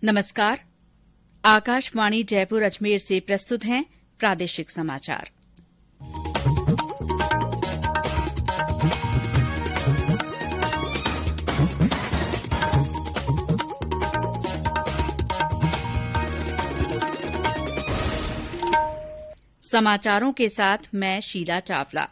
नमस्कार। आकाशवाणी जयपुर अजमेर से प्रस्तुत हैं प्रादेशिक समाचार। समाचारों के साथ मैं शीला चावला।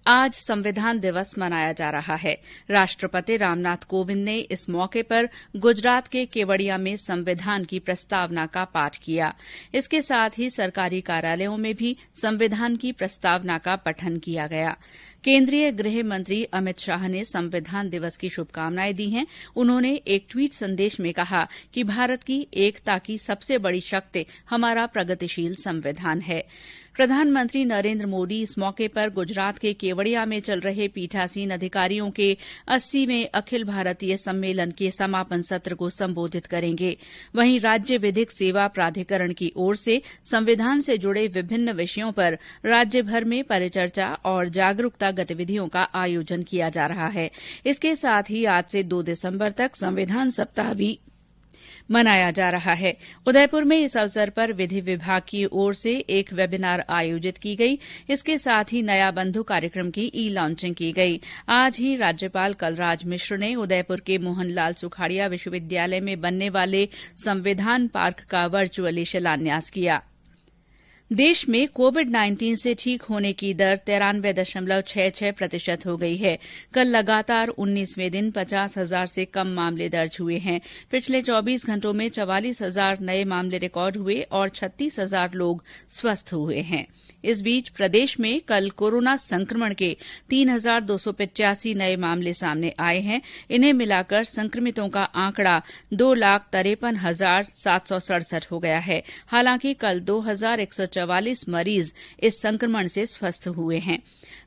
आज संविधान दिवस मनाया जा रहा है। राष्ट्रपति रामनाथ कोविंद ने इस मौके पर गुजरात के केवड़िया में संविधान की प्रस्तावना का पाठ किया। इसके साथ ही सरकारी कार्यालयों में भी संविधान की प्रस्तावना का पठन किया गया। केंद्रीय गृह मंत्री अमित शाह ने संविधान दिवस की शुभकामनाएं दी हैं। उन्होंने एक ट्वीट संदेश में कहा कि भारत की एकता की सबसे बड़ी शक्ति हमारा प्रगतिशील संविधान है। प्रधानमंत्री नरेंद्र मोदी इस मौके पर गुजरात के केवड़िया में चल रहे पीठासीन अधिकारियों के 80वें अखिल भारतीय सम्मेलन के समापन सत्र को संबोधित करेंगे। वहीं राज्य विधिक सेवा प्राधिकरण की ओर से संविधान से जुड़े विभिन्न विषयों पर राज्य भर में परिचर्चा और जागरूकता गतिविधियों का आयोजन किया जा रहा है। इसके साथ ही आज से 2 दिसंबर तक संविधान सप्ताह भी मनाया जा रहा है। उदयपुर में इस अवसर पर विधि विभाग की ओर से एक वेबिनार आयोजित की गई। इसके साथ ही नया बंधु कार्यक्रम की ई लॉन्चिंग की गई। आज ही राज्यपाल कलराज मिश्र ने उदयपुर के मोहनलाल सुखाड़िया विश्वविद्यालय में बनने वाले संविधान पार्क का वर्चुअली शिलान्यास किया। देश में कोविड-19 से ठीक होने की दर 93.66% हो गई है। कल लगातार 19वें दिन 50,000 से कम मामले दर्ज हुए हैं। पिछले 24 घंटों में 44,000 नए मामले रिकॉर्ड हुए और 36,000 लोग स्वस्थ हुए हैं। इस बीच प्रदेश में कल कोरोना संक्रमण के 3,285 नए मामले सामने आए हैं। इन्हें मिलाकर संक्रमितों का आंकड़ा 2,53,767 हो गया है। हालांकि कल 2,144 मरीज इस संक्रमण से स्वस्थ हुए हैं।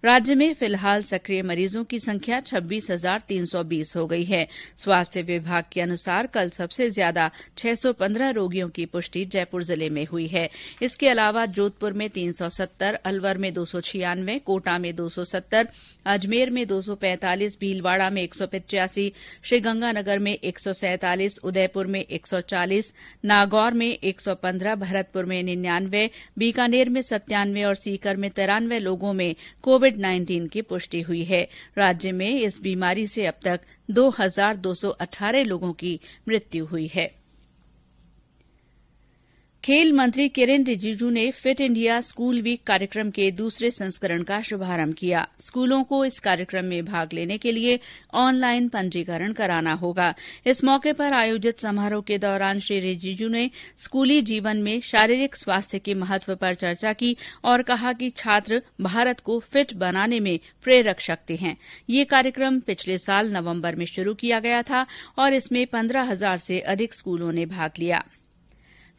राज्य में फिलहाल सक्रिय मरीजों की संख्या 26,320 हो गई है। स्वास्थ्य विभाग के अनुसार कल सबसे ज्यादा 615 रोगियों की पुष्टि जयपुर जिले में हुई है। इसके अलावा जोधपुर में 370, अलवर में 296, कोटा में 270, अजमेर में 245, भीलवाड़ा में 185, श्रीगंगानगर में 147, उदयपुर में 140, नागौर में 115, भरतपुर में 99, बीकानेर में 97 और सीकर में 93 लोगों में कोविड-19 की पुष्टि हुई है। राज्य में इस बीमारी से अब तक 2,218 लोगों की मृत्यु हुई है। खेल मंत्री किरेन रिजिजू ने फिट इंडिया स्कूल वीक कार्यक्रम के दूसरे संस्करण का शुभारंभ किया। स्कूलों को इस कार्यक्रम में भाग लेने के लिए ऑनलाइन पंजीकरण कराना होगा। इस मौके पर आयोजित समारोह के दौरान श्री रिजिजू ने स्कूली जीवन में शारीरिक स्वास्थ्य के महत्व पर चर्चा की और कहा कि छात्र भारत को फिट बनाने में प्रेरक शक्ति हैं। ये कार्यक्रम पिछले साल नवंबर में शुरू किया गया था और इसमें 15,000 से अधिक स्कूलों ने भाग लिया।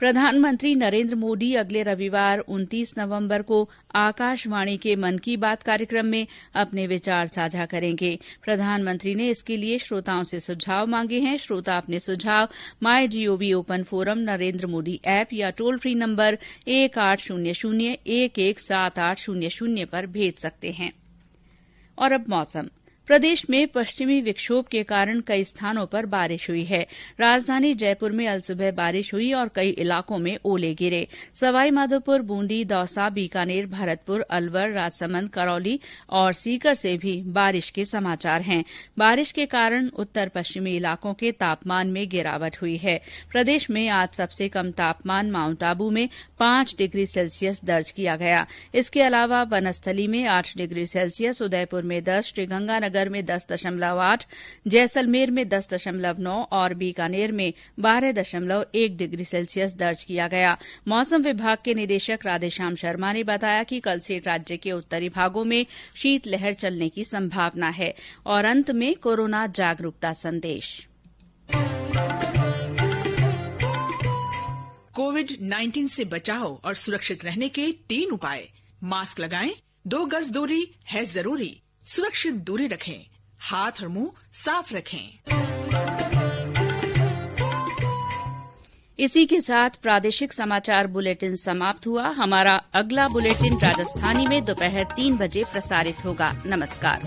प्रधानमंत्री नरेंद्र मोदी अगले रविवार 29 नवंबर को आकाशवाणी के मन की बात कार्यक्रम में अपने विचार साझा करेंगे। प्रधानमंत्री ने इसके लिए श्रोताओं से सुझाव मांगे हैं। श्रोता अपने सुझाव MyGov open forum, Narendra Modi app या टोल फ्री नंबर 1800-117800 पर भेज सकते हैं। और अब मौसम। प्रदेश में पश्चिमी विक्षोभ के कारण कई स्थानों पर बारिश हुई है। राजधानी जयपुर में अल सुबह बारिश हुई और कई इलाकों में ओले गिरे। सवाईमाधोपुर, बूंदी, दौसा, बीकानेर, भरतपुर, अलवर, राजसमंद, करौली और सीकर से भी बारिश के समाचार हैं। बारिश के कारण उत्तर पश्चिमी इलाकों के तापमान में गिरावट हुई है। प्रदेश में आज सबसे कम तापमान माउंट आबू में 5 डिग्री सेल्सियस दर्ज किया गया। इसके अलावा वनस्थली में 8 डिग्री सेल्सियस, उदयपुर में 10, श्रीगंगानगर में 10.8, जैसलमेर में 10.9 और बीकानेर में 12.1 डिग्री सेल्सियस दर्ज किया गया। मौसम विभाग के निदेशक राधेश्याम शर्मा ने बताया कि कल से राज्य के उत्तरी भागों में शीतलहर चलने की संभावना है। और अंत में कोरोना जागरूकता संदेश। कोविड-19 से बचाव और सुरक्षित रहने के 3 उपाय। मास्क लगाएं, 2 गज दूरी है जरूरी, सुरक्षित दूरी रखें, हाथ और मुंह साफ रखें। इसी के साथ प्रादेशिक समाचार बुलेटिन समाप्त हुआ। हमारा अगला बुलेटिन राजस्थानी में दोपहर 3 बजे प्रसारित होगा। नमस्कार।